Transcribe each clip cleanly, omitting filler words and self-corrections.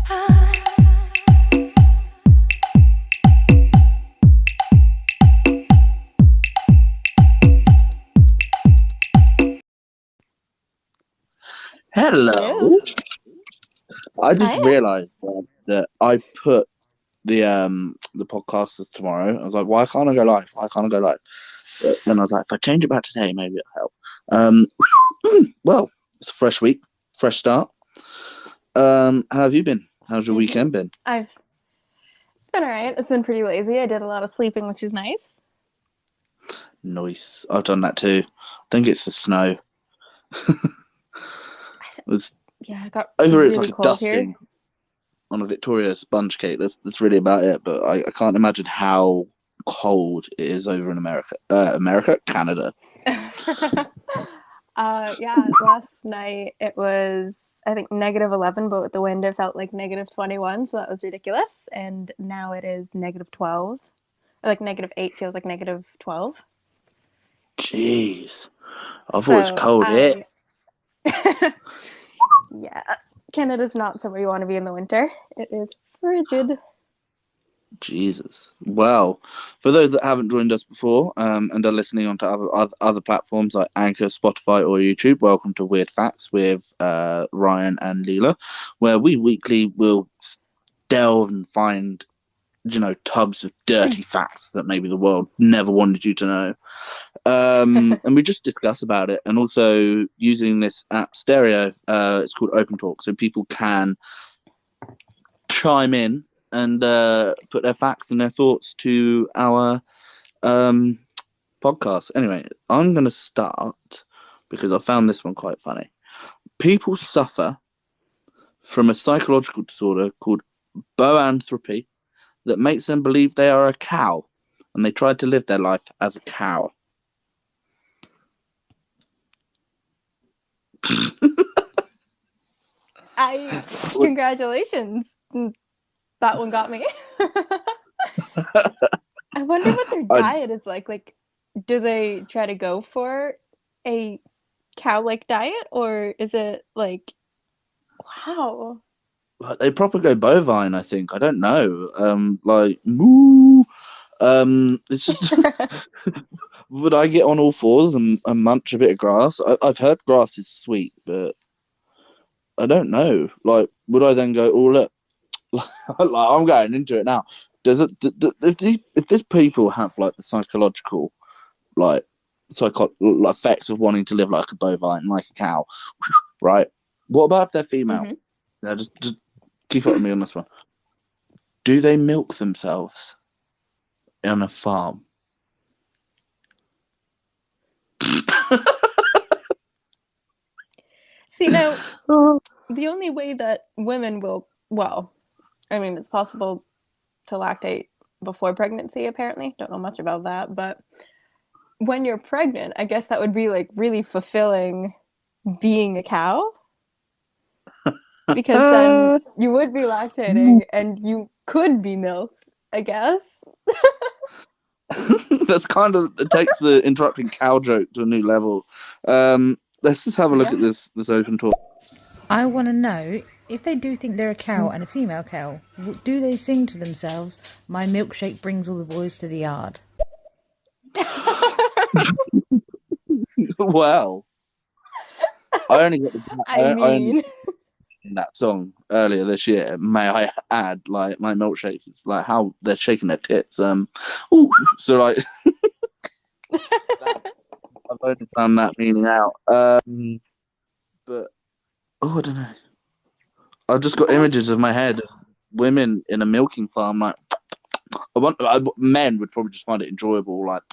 Hello. Hello. I just Hiya. realised that I put the podcast as tomorrow. I was like, why can't I go live? Why can't I go live? But then I was like, if I change it back today, maybe it'll help. Well, it's a fresh week, fresh start. How have you been? How's your weekend been? It's been alright. It's been pretty lazy. I did a lot of sleeping, which is nice. Nice. I've done that too. I think it's the snow. It's Yeah, it got over. It's really like a cold here. dusting on a Victoria sponge cake. That's really about it. But I can't imagine how cold it is over in America. Canada. Yeah, last night it was, I think, -11, but with the wind it felt like -21, so that was ridiculous. And now it is -12. Or like -8 feels like -12. Jeez. I thought it was So cold here. I, yeah, Canada's not somewhere you want to be in the winter. It is frigid. Jesus. Well, for those that haven't joined us before and are listening onto other platforms like Anchor, Spotify, or YouTube, welcome to Weird Facts with Ryan and Leela, where we weekly will delve and find, tubs of dirty facts that maybe the world never wanted you to know. And we just discuss about it. And also using this app Stereo, it's called Open Talk, so people can chime in and put their facts and their thoughts to our podcast. Anyway, I'm going to start because I found this one quite funny. People suffer from a psychological disorder called boanthropy that makes them believe they are a cow, and they try to live their life as a cow. Congratulations. That one got me. I wonder what their I, diet is like. Like, do they try to go for a cow-like diet, or is it like, wow? they proper go bovine, I think. I don't know. Like moo. It's just would I get on all fours and munch a bit of grass? I've heard grass is sweet, but I don't know. Like, would I then go, oh look, like I'm going into it now? Does it? If these people have like the psychological like effects of wanting to live like a bovine, like a cow, right? What about if they're female? Mhm. Now, just keep up with me on this one. Do they milk themselves on a farm? See, now, the only way that women will, well, I mean, it's possible to lactate before pregnancy, apparently. Don't know much about that, but when you're pregnant, I guess that would be like really fulfilling being a cow, because then you would be lactating and you could be milked, I guess. That's kind of it takes the interrupting cow joke to a new level. Let's just have a look at Yeah. this open talk. I want to know if they do think they're a cow and a female cow, do they sing to themselves, "My milkshake brings all the boys to the yard"? Well, I only got I I only mean, that song earlier this year. May I add, like my milkshakes? It's like how they're shaking their tits. Ooh, so like I've only found that meaning out. But oh, I don't know. I've just got images of my head of women in a milking farm. Like men would probably just find it enjoyable. Like,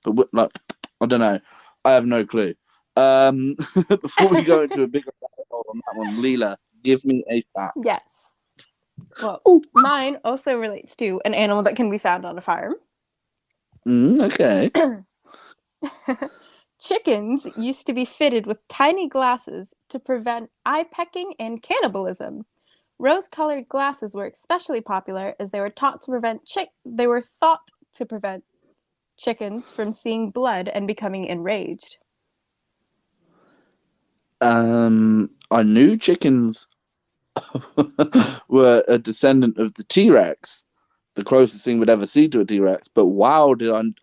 but like I don't know. I have no clue. Before we go into a bigger rabbit hole on that one, Leela, give me a fact. yes. Well, mine also relates to an animal that can be found on a farm. Okay. Chickens used to be fitted with tiny glasses to prevent eye pecking and cannibalism. Rose-colored glasses were especially popular as they were thought to prevent chickens from seeing blood and becoming enraged. I knew chickens were a descendant of the T-Rex, the closest thing we'd ever see to a T-Rex. But wow,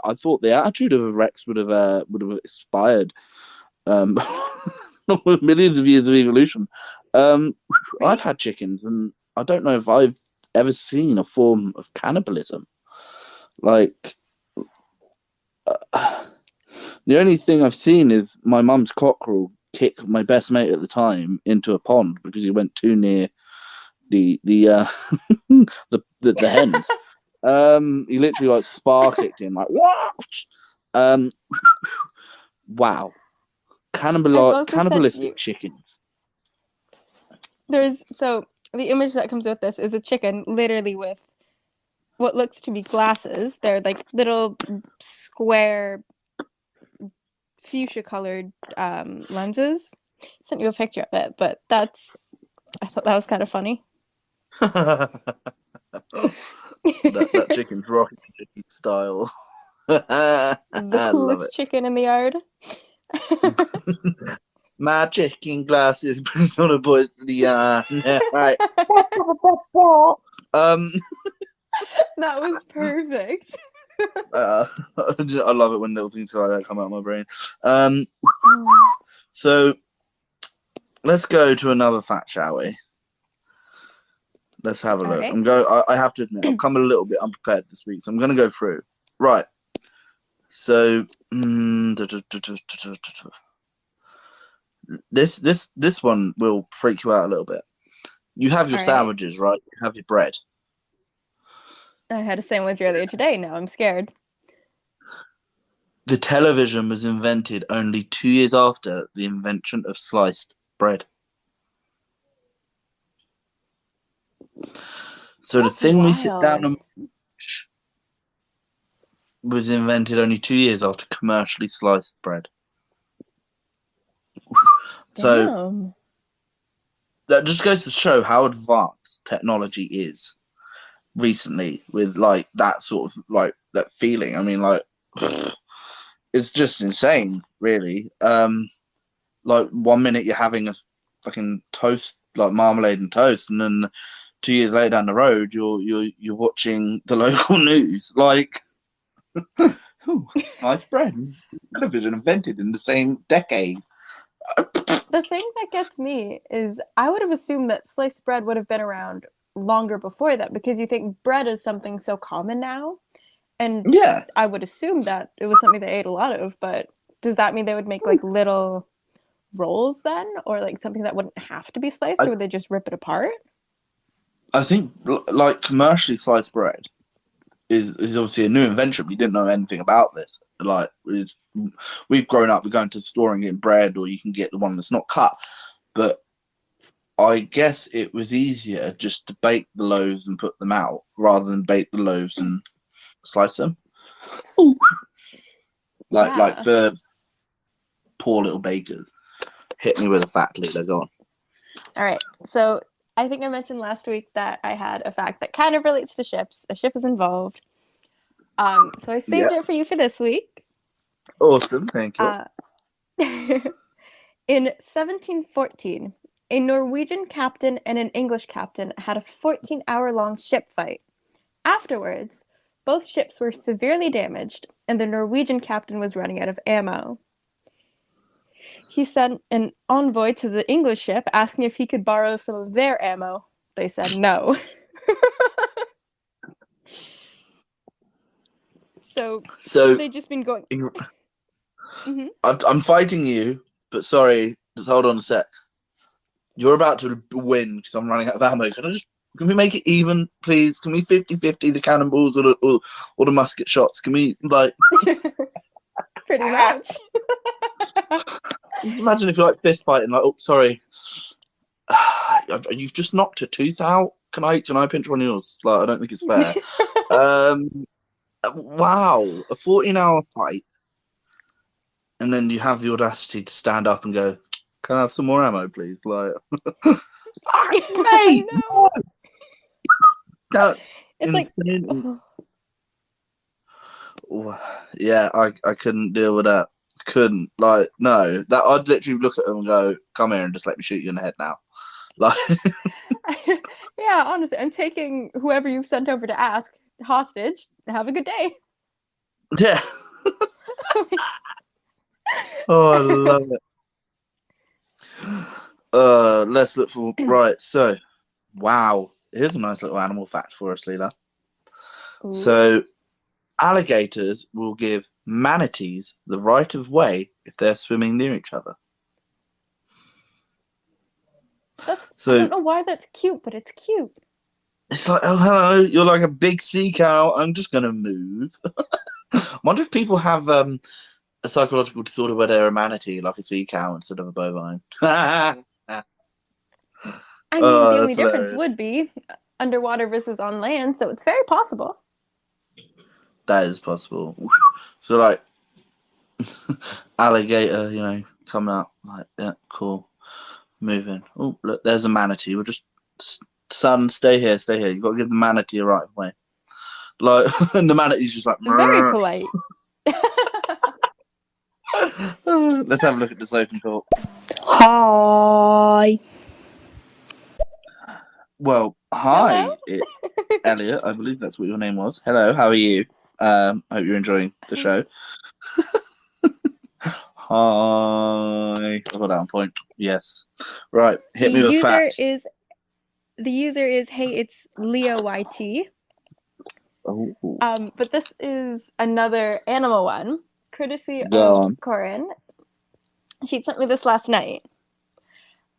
I thought the attitude of a Rex would have expired with millions of years of evolution. I've Right? had chickens, and I don't know if I've ever seen a form of cannibalism. Like, the only thing I've seen is my mum's cockerel kick my best mate at the time into a pond because he went too near the the hens. He literally like spar kicked him like what? Um, wow, I've also sent cannibalistic you. chickens. So the image that comes with this is a chicken literally with what looks to be glasses. They're like little square fuchsia colored lenses. Sent you a picture of it, but I thought that was kind of funny. that chicken's rocket style. The I love coolest it. chicken in the yard. My chicken glasses brings all the boys to the yard. Right. Um, That was perfect. I love it when little things like that come out of my brain. So let's go to another fact, shall we? Let's have a look. Okay. I have to admit, I've come a little bit unprepared this week, so I'm going to go through. Right. So this one will freak you out a little bit. You have your All right. sandwiches, right? You have your bread. I had a sandwich earlier today. Now I'm scared. The television was invented only 2 years after the invention of sliced bread. So That's the thing we sit down wild. and watch was invented only 2 years after commercially sliced bread. So Damn. that just goes to show how advanced technology is recently with like that sort of like that feeling. I mean, like it's just insane, really. Like 1 minute you're having a fucking toast, like marmalade and toast, and then 2 years later down the road you're watching the local news. Like, oh, sliced bread, television invented in the same decade. The thing that gets me is I would have assumed that sliced bread would have been around longer before that because you think bread is something so common now. And Yeah, I would assume that it was something they ate a lot of, but does that mean they would make like little rolls then? Or like something that wouldn't have to be sliced, I, or would they just rip it apart? I think like commercially sliced bread is obviously a new invention. We didn't know anything about this. Like we've grown up, we're going to the store and getting bread, or you can get the one that's not cut. But I guess it was easier just to bake the loaves and put them out rather than bake the loaves and slice them. Ooh. Like Yeah. for poor little bakers. Hit me with a fact, Leela. Go on. All right. So I think I mentioned last week that I had a fact that kind of relates to ships. A ship is involved. So I saved Yeah. it for you for this week. Awesome. Thank you. In 1714, a Norwegian captain and an English captain had a 14-hour-long ship fight. Afterwards, both ships were severely damaged, and the Norwegian captain was running out of ammo. He sent an envoy to the English ship asking if he could borrow some of their ammo. They said no. So they've just been going. Mm-hmm. I'm fighting you, but sorry, just hold on a sec. You're about to win because I'm running out of ammo. Can we make it even, please? Can we 50-50 the cannonballs or the musket shots? Can we like Pretty much. imagine if you're like fist fighting, like, oh sorry. You've just knocked a tooth out. Can I pinch one of yours? Like, I don't think it's fair. Wow, a 14-hour fight, and then you have the audacity to stand up and go, "Can I have some more ammo, please?" Like, mate, no. That's it's insane. like, Yeah, I couldn't deal with that. Couldn't, like, no. That I'd literally look at them and go, "Come here and just let me shoot you in the head now." Like, Yeah, honestly, I'm taking whoever you've sent over to ask hostage. Have a good day. yeah. Oh, I love it. Let's look for right. So, wow, here's a nice little animal fact for us, Leela. Ooh. So, alligators will give manatees the right of way if they're swimming near each other. I So don't know why that's cute, but it's cute. it's like, oh, hello, you're like a big sea cow. I'm just gonna move. I wonder if people have a psychological disorder where they're a manatee, like a sea cow, instead of a bovine. I mean, Oh, the only that's difference hilarious. would be underwater versus on land, so it's very possible. That is possible. So, like, alligator, coming out, like, yeah, cool, moving. Oh, look, there's a manatee. We'll just, son, stay here, stay here. You've got to give the manatee a right of way. Like, and the manatee's just like, Very polite. let's have a look at this open talk. Hi. Well, Hello. hi, it's Elliot. I believe that's what your name was. Hello, how are you? Hope you're enjoying the show. Hi. Hold on, point. Yes. Right. Hit me with a fact. The user is hey, it's Leo YT. Oh, But this is another animal one, courtesy go of on. Corinne. She sent me this last night.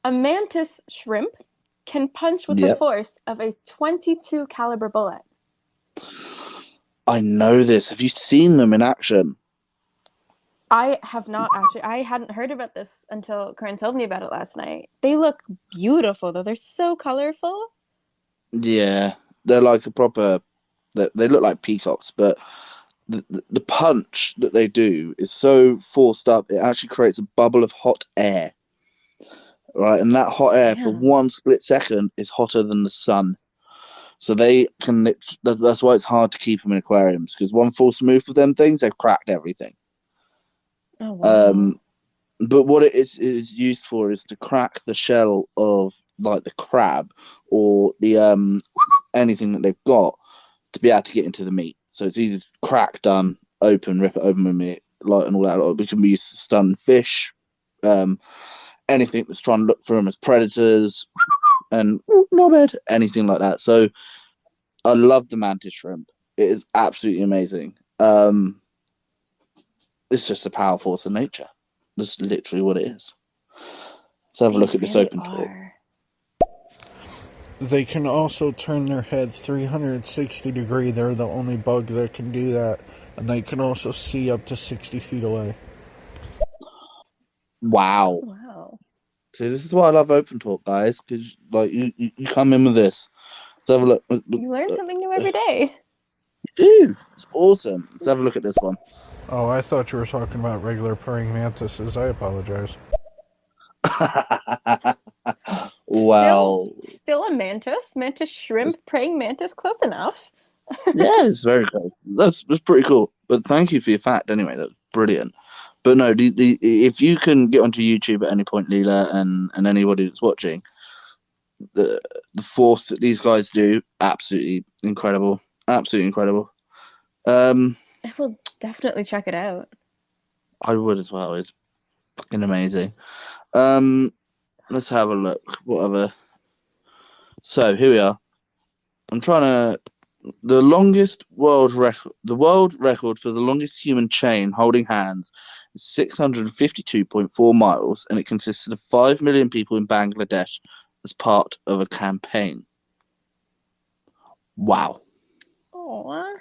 A mantis shrimp can punch with the Yep. force of a 22 caliber bullet. I know this. Have you seen them in action? I have not actually. I hadn't heard about this until Corinne told me about it last night. They look beautiful, though. They're so colorful. Yeah. They're like a proper. They look like peacocks, but the punch that they do is so forced up, it actually creates a bubble of hot air. Right. And that hot air for Damn. one split second is hotter than the sun. So they can. That's why it's hard to keep them in aquariums, because one false move of them things, they've cracked everything. Oh, wow. But what it is used for is to crack the shell of like the crab or the anything that they've got to be able to get into the meat. So it's easy to crack, done, open, rip it open with meat, like and all that. Like, it can be used to stun fish, anything that's trying to look for them as predators, and not bad, anything like that. So I love the mantis shrimp. It is absolutely amazing. It's just a power force of nature. That's literally what it is. Let's have a They look at this really open talk. are. They can also turn their head 360 degree. They're the only bug that can do that. And they can also see up to 60 feet away. Wow. Wow. See, this is why I love open talk, guys, because like you come in with this. Let's have a look. You learn something new every day. Ew, it's awesome. Let's have a look at this one. Oh, I thought you were talking about regular praying mantises. I apologize. Well, Still a mantis shrimp, praying mantis, close enough. yeah, it's very cool. That's pretty cool. But thank you for your fact anyway. That's brilliant. But no, if you can get onto YouTube at any point, Leela, and anybody that's watching, the force that these guys do, absolutely incredible. Absolutely incredible. I will definitely check it out. I would as well. It's fucking amazing. Let's have a look. What other? So here we are. I'm trying to. The world record for the longest human chain holding hands is 652.4 miles, and it consisted of 5 million people in Bangladesh as part of a campaign. Wow. Oh,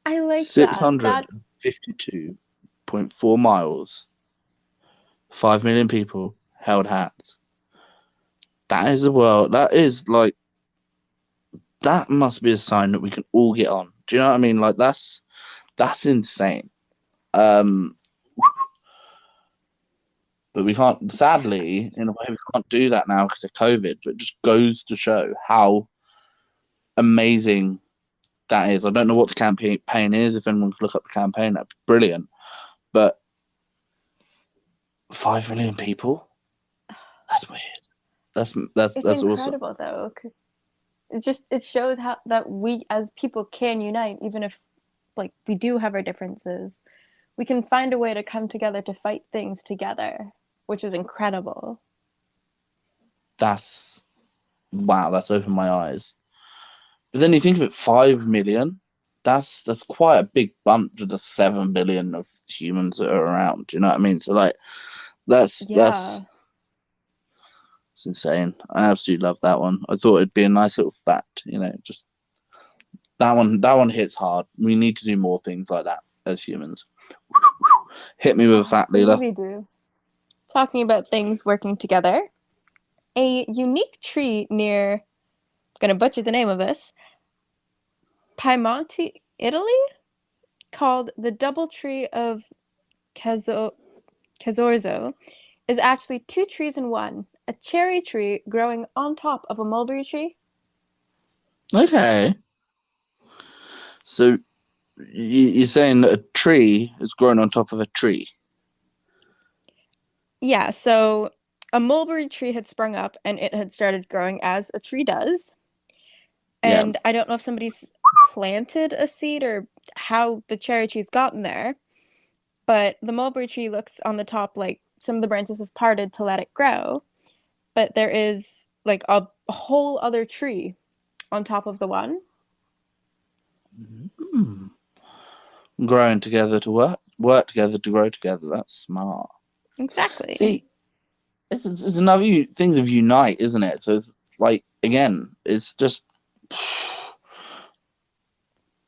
I like that. 652.4 miles. 5 million people held hands. That is the world. That is like. That must be a sign that we can all get on. Do you know what I mean? Like that's insane. But we can't. Sadly, in a way, we can't do that now because of COVID. But it just goes to show how amazing that is. I don't know what the campaign is. If anyone could look up the campaign, that'd be brilliant. But 5 million people? That's weird. That's It's that's awesome. incredible though. It shows how that we as people can unite, even if like we do have our differences. We can find a way to come together to fight things together, which is incredible. That's wow. That's opened my eyes. But then you think of it, 5 million. That's quite a big bunch of the 7 billion of humans that are around. Do you know what I mean? So like, that's Yeah, it's insane. I absolutely love that one. I thought it'd be a nice little fact. Just that one hits hard. We need to do more things like that as humans. Hit me with a fact, we Leela. really do. Talking about things working together, a unique tree near, I'm gonna butcher the name of this, Piemonte, Italy, called the double tree of Caso- Casorzo, is actually two trees in one, a cherry tree growing on top of a mulberry tree. Okay. So you're saying that a tree has grown on top of a tree? Yeah, so a mulberry tree had sprung up and it had started growing as a tree does. Yeah. And I don't know if somebody's planted a seed or how the cherry tree's gotten there, but the mulberry tree looks on the top like some of the branches have parted to let it grow. But there is like a whole other tree on top of the one. Hmm. Growing together to work together to grow together. That's smart. Exactly. See, it's another things of unite, isn't it? So it's like again, it's just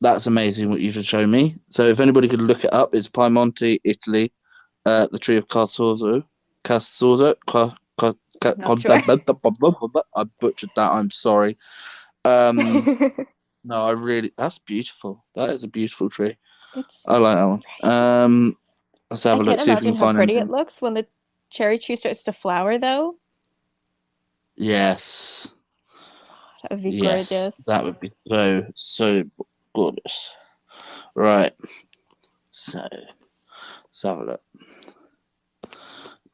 that's amazing what you've just shown me. So if anybody could look it up, it's Piemonte, Italy, the tree of Casorzo. Casorzo. Not sure. I butchered that. I'm sorry. Um, no, that's beautiful. That is a beautiful tree. It's I like that one. right. Let's have I a look, can't see if we imagine can how find pretty it anything. looks when the cherry tree starts to flower, though. Yes, That would be yes, gorgeous. that would be so gorgeous. Right, so let's have a look.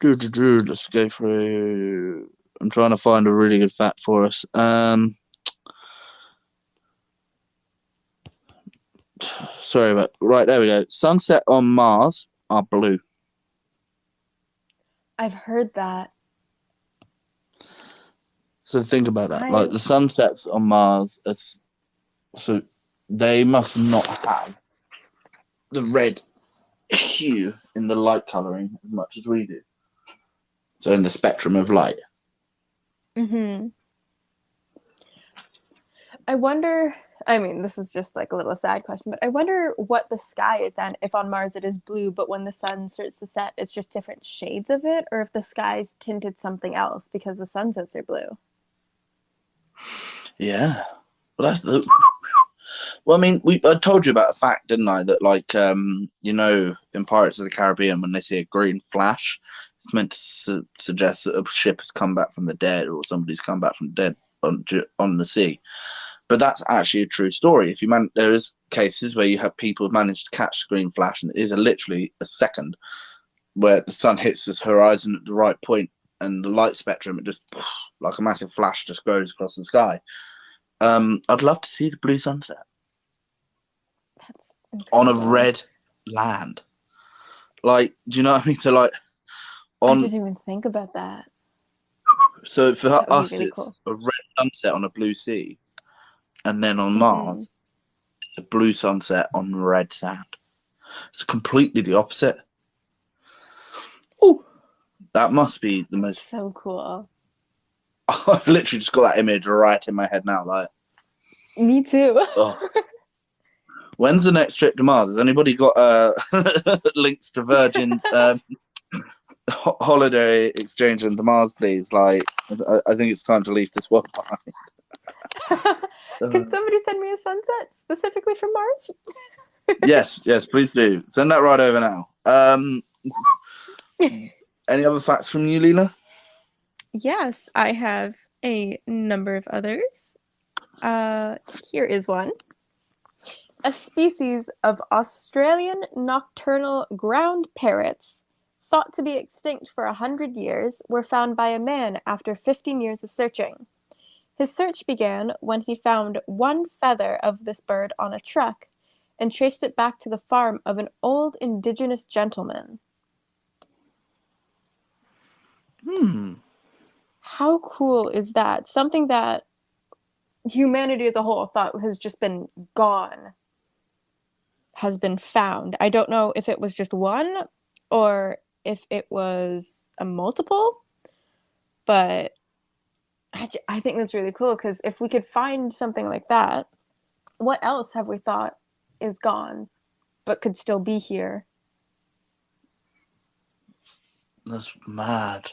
Let's go through. I'm trying to find a really good fact for us. Sorry about right there we go. Sunset on Mars are blue. I've heard that. So think about that. Like I the sunsets on Mars, so they must not have the red hue in the light coloring as much as we do. So in the spectrum of light. hmm I wonder, I mean, this is just like a little sad question, but I wonder what the sky is then if on Mars it is blue, but when the sun starts to set, it's just different shades of it, or if the sky's tinted something else because the sunsets are blue. Yeah. Well, that's the. Well, I mean, I told you about a fact, didn't I? That like, in Pirates of the Caribbean, when they see a green flash, it's meant to suggest that a ship has come back from the dead or somebody's come back from the dead on the sea. But that's actually a true story. There is cases where you have people managed to catch the green flash, and it is literally a second where the sun hits this horizon at the right point, and the light spectrum, it just like a massive flash just goes across the sky. I'd love to see the blue sunset That's on a incredible. red land. Like, do you know what I mean? So like I on didn't even think about that. so for That would be us really it's cool. a red sunset on a blue sea, and then on hmm Mars, a blue sunset on red sand. It's completely the opposite. Oh, that must be the That's most. so cool. I've literally just got that image right in my head now. Like, Me too. oh, when's the next trip to Mars? Has anybody got links to Virgin's holiday exchange into Mars, please? Like, I think it's time to leave this world behind. Can somebody send me a sunset specifically from Mars? Yes, yes, please do. Send that right over now. Any other facts from you, Leela? Yes, I have a number of others. Here is one. A species of Australian nocturnal ground parrots thought to be extinct for 100 years, were found by a man after 15 years of searching. His search began when he found one feather of this bird on a truck and traced it back to the farm of an old Indigenous gentleman. How cool is that? Something that humanity as a whole thought has just been gone has been found. I don't know if it was just one or if it was a multiple, but I think that's really cool because if we could find something like that, what else have we thought is gone but could still be here? That's mad.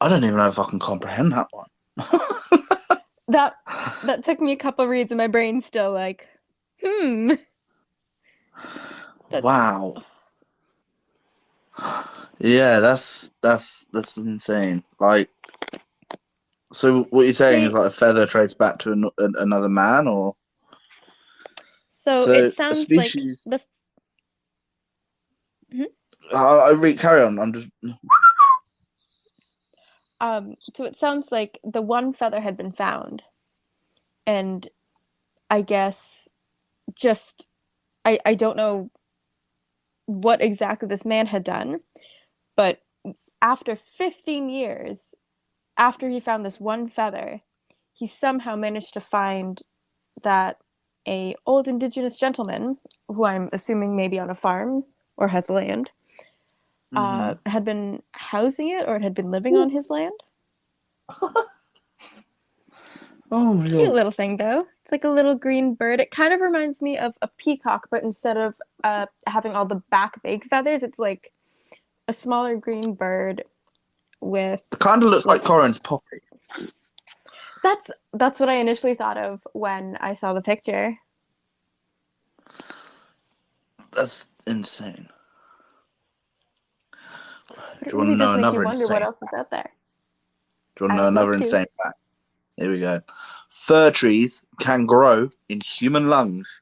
I don't even know if I can comprehend that one. That took me a couple reads and my brain's still like, Wow. Yeah, that's insane. Like, so what you're saying is like a feather traced back to another man, or so so it a sounds species. like I read. Carry on. I'm just. So it sounds like the one feather had been found, and I guess just I don't know what exactly this man had done, but after 15 years, after he found this one feather, he somehow managed to find that a old Indigenous gentleman, who I'm assuming maybe on a farm or has land, had been housing it or had been living on his land. Oh my Cute God. little thing, though. It's like a little green bird. It kind of reminds me of a peacock, but instead of having all the back big feathers, it's like a smaller green bird with. It kind of looks like Corin's poppy. That's what I initially thought of when I saw the picture. That's insane. But Do you want to know another wonder insane? what else is out there. Do you want to know another insane fact? Here we go. Fir trees can grow in human lungs.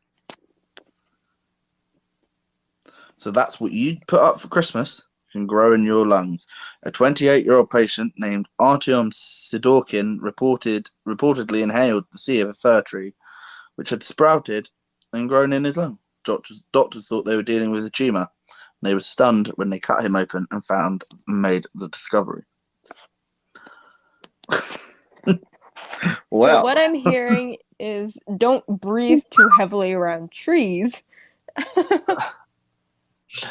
So that's what you put up for Christmas can grow in your lungs. A 28-year-old patient named Artyom Sidorkin reportedly inhaled the seed of a fir tree, which had sprouted and grown in his lung. Doctors thought they were dealing with a tumor. They were stunned when they cut him open and made the discovery. Well, so what I'm hearing is don't breathe too heavily around trees.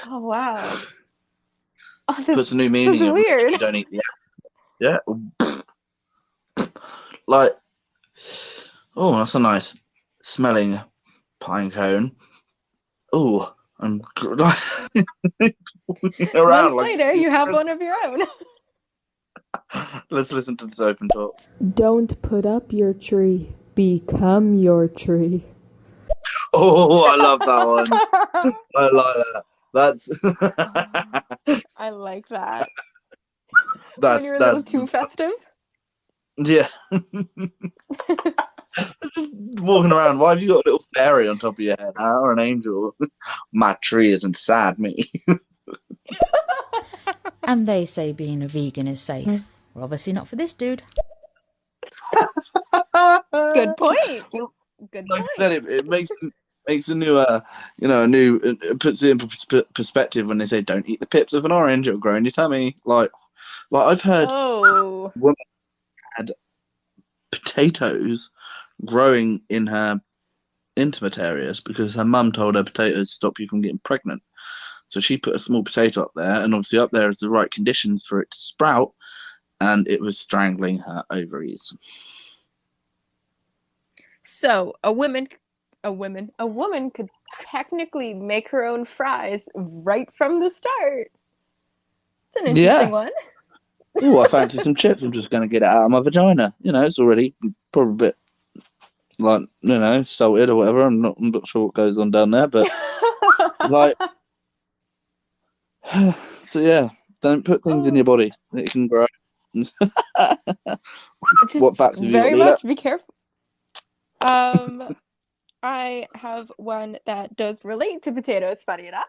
Oh wow! Oh, puts a new meaning in weird. You don't eat the apple. Yeah, like that's a nice smelling pine cone. Oh, I'm around. Months later, you have one of your own. Let's listen to this open talk. Don't put up your tree. Become your tree. Oh, I love that one. I like that. That's. I like that. That's when you're a little too festive. Yeah. Just walking around. Why have you got a little fairy on top of your head, huh? Or an angel? My tree isn't sad, me. And they say being a vegan is safe. Well, obviously not for this dude. Good point. Good Like point. I said, it makes a new, puts it in perspective when they say don't eat the pips of an orange; it'll grow in your tummy. Like I've heard women had potatoes growing in her intimate areas because her mum told her potatoes stop you from getting pregnant. So she put a small potato up there, and obviously up there is the right conditions for it to sprout, and it was strangling her ovaries. So a woman could technically make her own fries right from the start. It's an interesting one. Oh, I fancy some chips. I'm just going to get it out of my vagina. It's already probably a bit like salted or whatever. I'm not sure what goes on down there, but like. So yeah, don't put things in your body that it can grow. What facts have you got, very Leela? much be careful. I have one that does relate to potatoes, funny enough.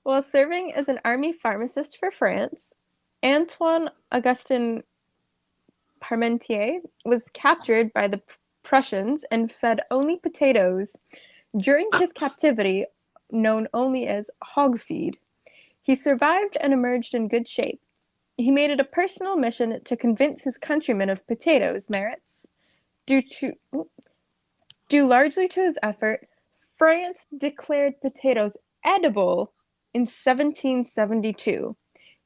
While serving as an army pharmacist for France, Antoine Augustin Parmentier was captured by the Prussians and fed only potatoes during his captivity, known only as hog feed. He survived and emerged in good shape. He made it a personal mission to convince his countrymen of potatoes' merits. Due largely to his effort, France declared potatoes edible in 1772.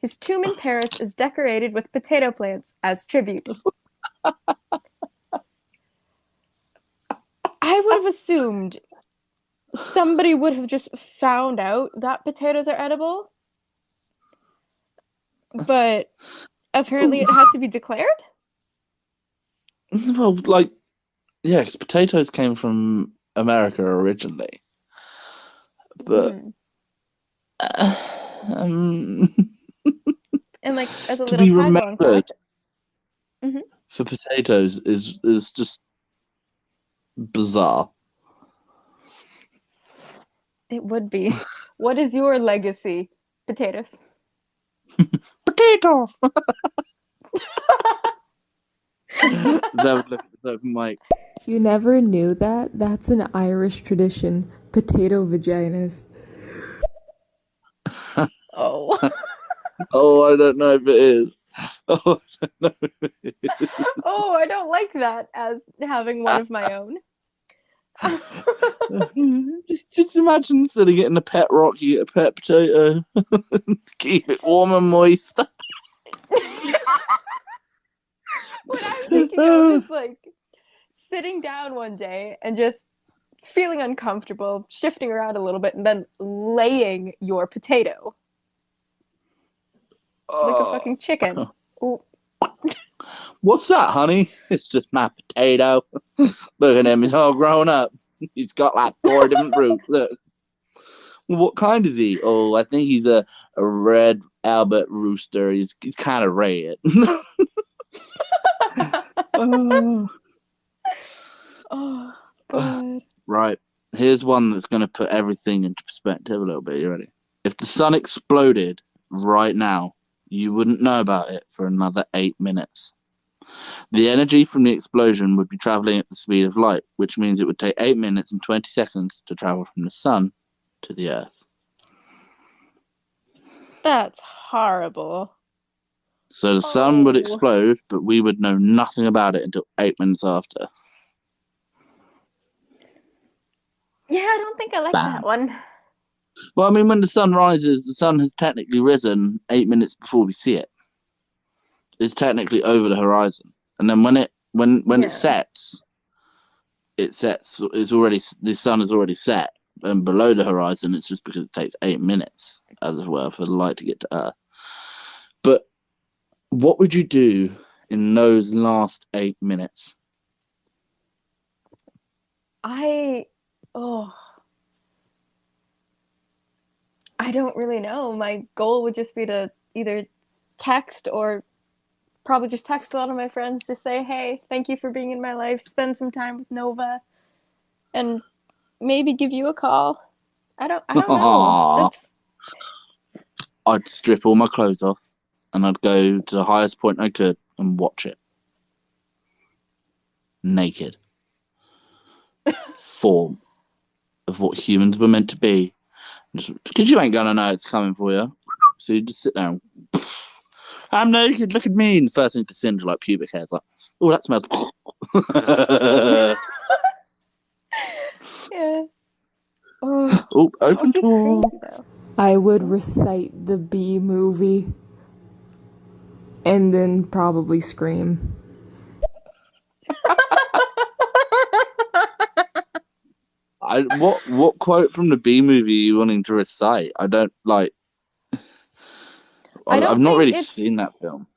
His tomb in Paris is decorated with potato plants as tribute. I would have assumed somebody would have just found out that potatoes are edible, but apparently it had to be declared? Well, like, yeah, because potatoes came from America originally. But And like as a to little be tag along remembered fact, for potatoes is just bizarre. it would be. What is your legacy? Potatoes. Potatoes. That would look at the mic. You never knew that? That's an Irish tradition. Potato vaginas. Oh. Oh, I don't know if it is. Oh, I don't know if it is. Oh, I don't like that as having one of my own. Just imagine instead of getting a pet rock, you get a pet potato. Keep it warm and moist. What I'm thinking of is like sitting down one day and just feeling uncomfortable, shifting around a little bit, and then laying your potato like a fucking chicken. Ooh. What's that, honey? It's just my potato. Look at him, he's all grown up. He's got like 4 different roots. Look. What kind is he? Oh, I think he's a red Albert Rooster. He's kind of red. Oh, God. Right. Here's one that's going to put everything into perspective a little bit. You ready? If the sun exploded right now, you wouldn't know about it for another 8 minutes. The energy from the explosion would be traveling at the speed of light, which means it would take 8 minutes and 20 seconds to travel from the sun to the earth. That's horrible. So the sun would explode, but we would know nothing about it until 8 minutes after. Yeah, I don't think I like that one. Well, I mean, when the sun rises, the sun has technically risen 8 minutes before we see it. It's technically over the horizon, and then when it sets, it's already, the sun is already set, and below the horizon, it's just because it takes 8 minutes, as it were, for the light to get to Earth. But what would you do in those last 8 minutes? I don't really know. My goal would just be to either text or probably just text a lot of my friends, just say, hey, thank you for being in my life, spend some time with Nova, and maybe give you a call. I don't know. I'd strip all my clothes off and I'd go to the highest point I could and watch it. Naked. Form of what humans were meant to be. Because you ain't gonna know it's coming for you. So you just sit down. I'm naked, look at me. And the first thing to singe like pubic hair is like, oh, that smells. Yeah. Oh, Open tour. I would recite the Bee movie and then probably scream. What quote from the Bee movie are you wanting to recite? I don't like. I've not really seen that film.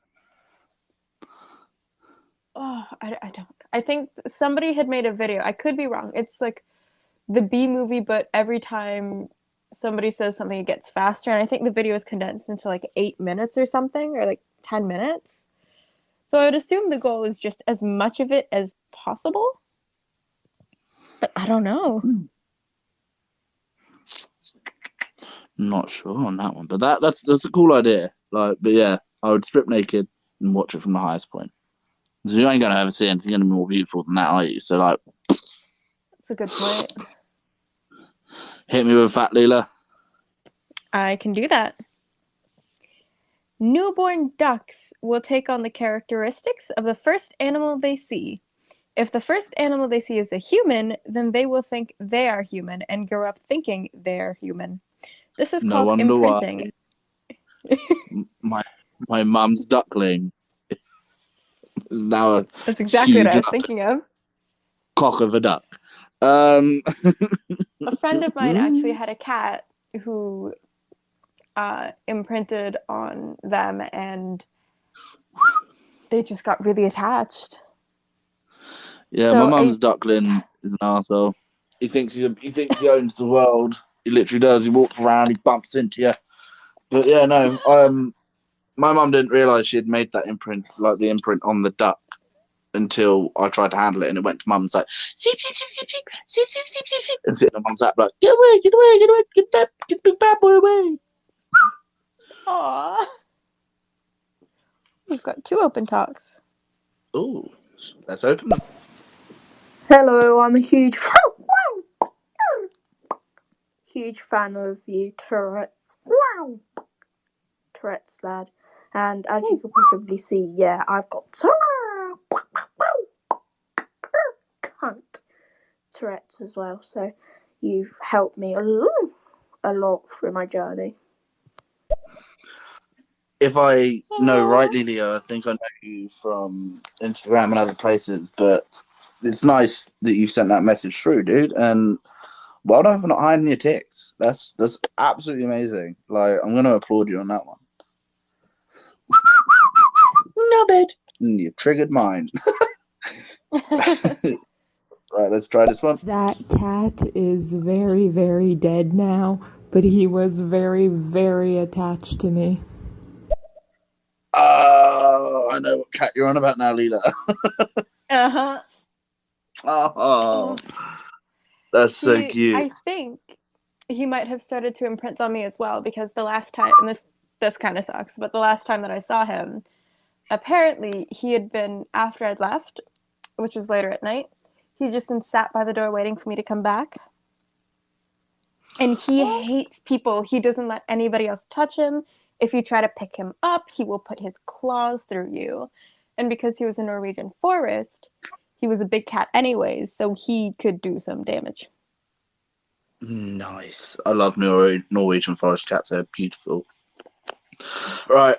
Oh, I don't. I think somebody had made a video. I could be wrong. It's like the Bee movie, but every time somebody says something, it gets faster. And I think the video is condensed into like 8 minutes or something, or like 10 minutes. So I would assume the goal is just as much of it as possible. But I don't know. Not sure on that one, but that's a cool idea. Like, but yeah, I would strip naked and watch it from the highest point. So you ain't gonna ever see anything any more beautiful than that, are you? So like, That's a good point. hit me with a fat Leela. I can do that. Newborn ducks will take on the characteristics of the first animal they see. If the first animal they see is a human, then they will think they are human and grow up thinking they're human. This is No called wonder why imprinting. my mum's duckling is now a That's exactly what huge I was enough thinking of. cock of a duck. Um, A friend of mine actually had a cat who imprinted on them, and they just got really attached. yeah, my So mum's duckling is an arsehole. He thinks he owns the world. He literally does. He walks around. He bumps into you. But yeah, no. My mum didn't realise she had made that imprint, like the imprint on the duck, until I tried to handle it, and it went to mum's like sheep, sheep, sheep, sheep, sheep, sheep, sheep, sheep, sheep, sheep, and sitting on mum's lap like get away, get away, get away, get that, get the big bad boy away. Aww. We've got 2 open talks. Oh, let's open them. Hello, I'm a huge fan of you, Tourettes. Wow, Tourettes lad, and as you can possibly see, yeah, I've got cunt Tourettes as well. So you've helped me a lot through my journey. If I know rightly, Leo, I think I know you from Instagram and other places, but it's nice that you sent that message through, dude. And well done for not hiding your ticks. That's absolutely amazing. Like, I'm gonna applaud you on that one. No bed. You've triggered mine. Right, let's try this one. That cat is very, very dead now, but he was very, very attached to me. Oh, I know what cat you're on about now, Leela. Uh-huh. Oh, that's so cute. I think he might have started to imprint on me as well, because the last time, and this kind of sucks, but the last time that I saw him, apparently he had been, after I'd left, which was later at night, he'd just been sat by the door waiting for me to come back. And he hates people. He doesn't let anybody else touch him. If you try to pick him up, he will put his claws through you. And because he was a Norwegian forest, he was a big cat anyways, so he could do some damage. Nice. I love Norwegian forest cats. They're beautiful. Right,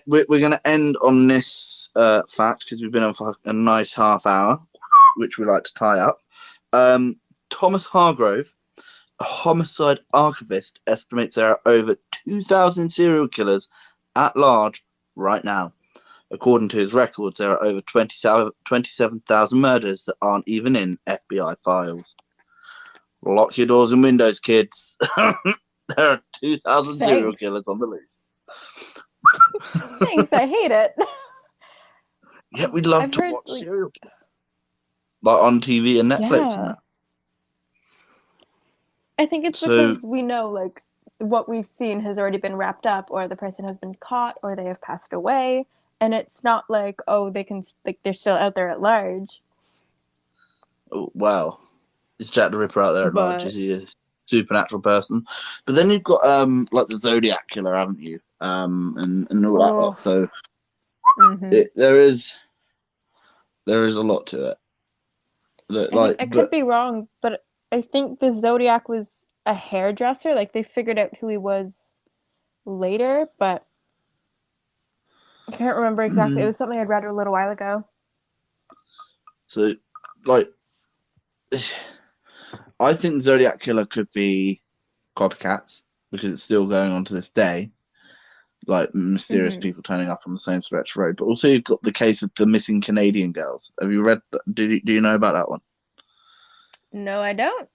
we're gonna end on this fact because we've been on for a nice half hour, which we like to tie up. Thomas Hargrove, a homicide archivist, estimates there are over 2,000 serial killers at large right now. According to his records, there are over 27,000 murders that aren't even in FBI files. Lock your doors and windows, kids. There are 2,000 serial killers on the list. Thanks, I hate it. Yeah, we'd love to watch serial killers. Like on TV and Netflix and that. I think it's because we know, like, what we've seen has already been wrapped up, or the person has been caught, or they have passed away, and it's not like, oh, they can, like, they're still out there at large. Oh, wow. Is Jack the Ripper out there at large? Is he a supernatural person? But then you've got like the Zodiac killer, haven't you? And all that lot. So there is a lot to it. I could be wrong, but I think the Zodiac was a hairdresser. Like, they figured out who he was later, but I can't remember exactly. It was something I'd read a little while ago. So, like, I think the Zodiac killer could be copycats because it's still going on to this day. Like, mysterious people turning up on the same stretch of road. But also you've got the case of the missing Canadian girls. Have you read? Do you know about that one? No, I don't.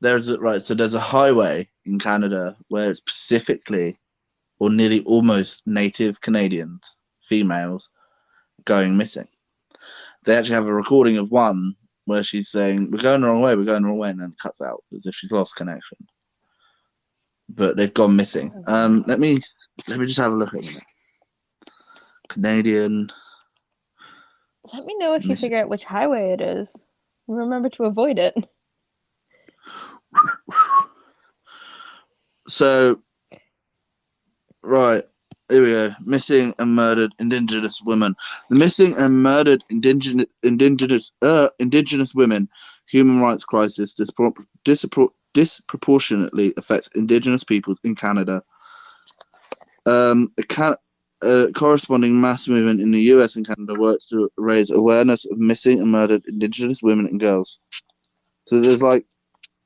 So there's a highway in Canada where it's specifically or nearly almost native Canadians, females, going missing. They actually have a recording of one where she's saying, we're going the wrong way, and then it cuts out as if she's lost connection. but they've gone missing. Oh, wow. Let me just have a look at them. Canadian. Let me know if you Missing. figure out which highway it is. Remember to avoid it. So, right, here we go. Missing and murdered Indigenous women. The missing and murdered Indigenous women human rights crisis disproportionately affects Indigenous peoples in Canada. A corresponding mass movement in the US and Canada works to raise awareness of missing and murdered Indigenous women and girls. So there's like,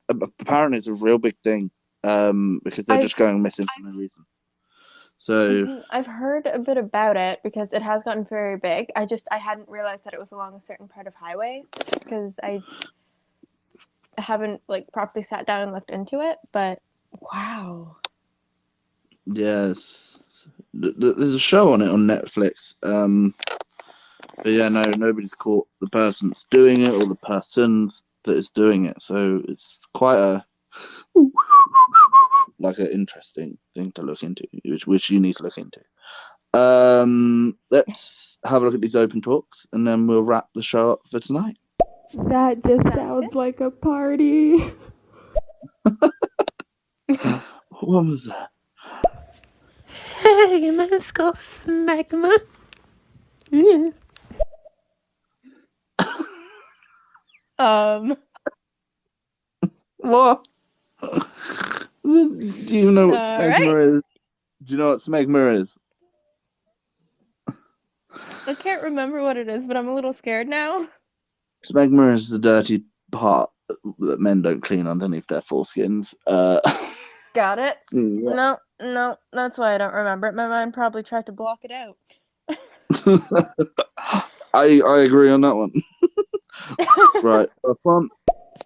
apparently it's a real big thing, because they're just going missing for no reason. So I've heard a bit about it because it has gotten very big. I hadn't realized that it was along a certain part of highway because I haven't like properly sat down and looked into it. But wow. yes, there's a show on it on Netflix. But yeah, no, nobody's caught the person that's doing it or the persons that is doing it. So it's quite an interesting thing to look into, which you need to look into. Let's have a look at these open talks, and then we'll wrap the show up for tonight. That just sounds like a party. What was that? Hey, let's go smegma. Yeah. What? Do you know what smegma is? Do you know what smegma is? I can't remember what it is, but I'm a little scared now. Smegma is the dirty part that men don't clean underneath their foreskins. Got it? Yeah. No, that's why I don't remember it. My mind probably tried to block it out. I agree on that one. Right.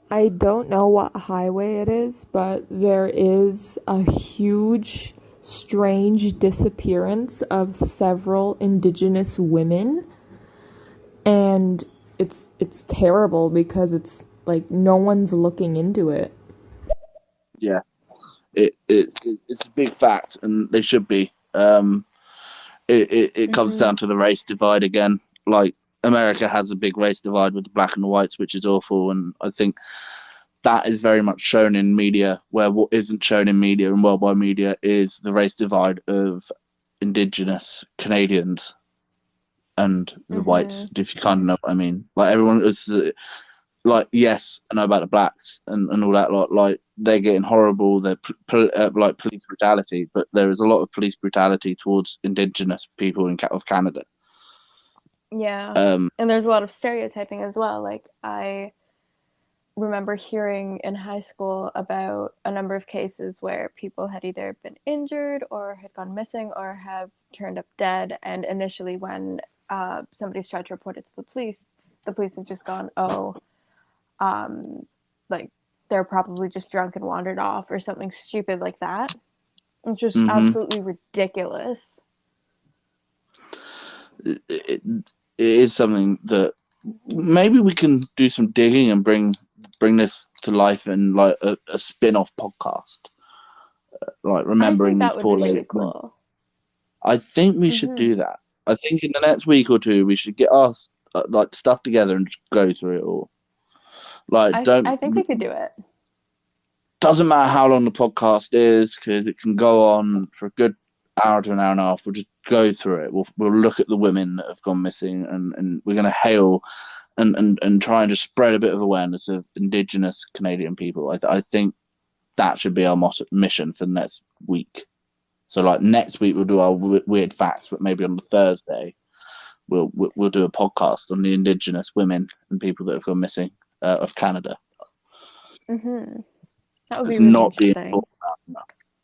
I don't know what highway it is, but there is a huge, strange disappearance of several Indigenous women, and it's terrible because it's like no one's looking into it. Yeah, it's a big fact, and they should be. It comes down to the race divide again. Like, America has a big race divide with the black and the whites, which is awful, and I think that is very much shown in media, where what isn't shown in media and worldwide media is the race divide of Indigenous Canadians and the whites, if you kind of know what I mean. Like, everyone is like, yes, I know about the blacks and all that lot. Like, they're getting horrible. They're like police brutality, but there is a lot of police brutality towards Indigenous people of Canada. Yeah, and there's a lot of stereotyping as well. Like, I remember hearing in high school about a number of cases where people had either been injured or had gone missing or have turned up dead. And initially, when somebody's tried to report it to the police have just gone, like, they're probably just drunk and wandered off or something stupid like that. It's just absolutely ridiculous. It is something that maybe we can do some digging and bring this to life in like a spin-off podcast, like remembering these poor ladies. Cool. I think we should do that. I think in the next week or two we should get our like stuff together and just go through it all. Like, I think we could do it. Doesn't matter how long the podcast is, because it can go on for a good hour to an hour and a half. We'll just go through it. We'll look at the women that have gone missing, and we're going to hail and try and just spread a bit of awareness of Indigenous Canadian people. I think that should be our mission for the next week. So, like, next week we'll do our weird facts, but maybe on the Thursday we'll do a podcast on the Indigenous women and people that have gone missing of Canada. That would be really interesting.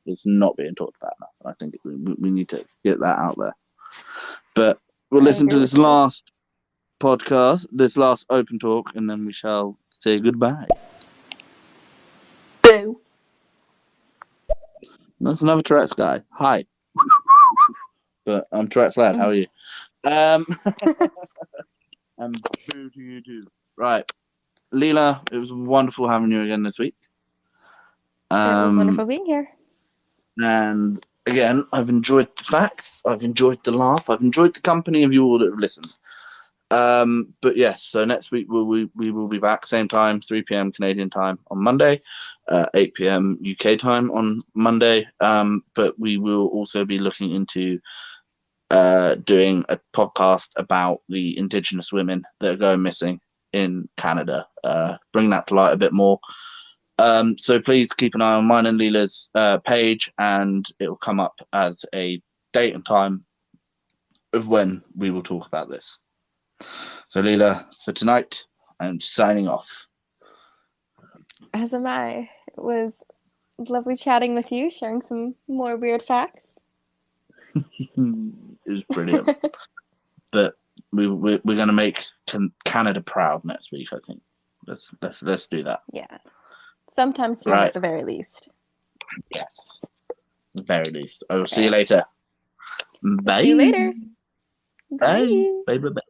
It's not being talked about enough. I think we need to get that out there. But we'll listen to this last podcast, this last open talk, and then we shall say goodbye. Boo. That's another Tourette's guy. Hi. But I'm Tourette's lad. How are you? And boo to you too. Right. Leela, it was wonderful having you again this week. It was wonderful being here. And again, I've enjoyed the facts. I've enjoyed the laugh. I've enjoyed the company of you all that have listened. But yes, so next week we will be back, same time, 3 p.m. Canadian time on Monday, 8 p.m. UK time on Monday. But we will also be looking into doing a podcast about the Indigenous women that are going missing in Canada. Bring that to light a bit more. So please keep an eye on mine and Leela's page, and it will come up as a date and time of when we will talk about this. So Leela, for tonight, I'm signing off. As am I. It was lovely chatting with you, sharing some more weird facts. It was brilliant. But we're going to make Canada proud next week, I think. Let's do that. Yeah. Sometime soon, Right. at the very least. Yes. At the very least. I will see you later. Bye. See you later. Bye. Bye. Bye. Bye.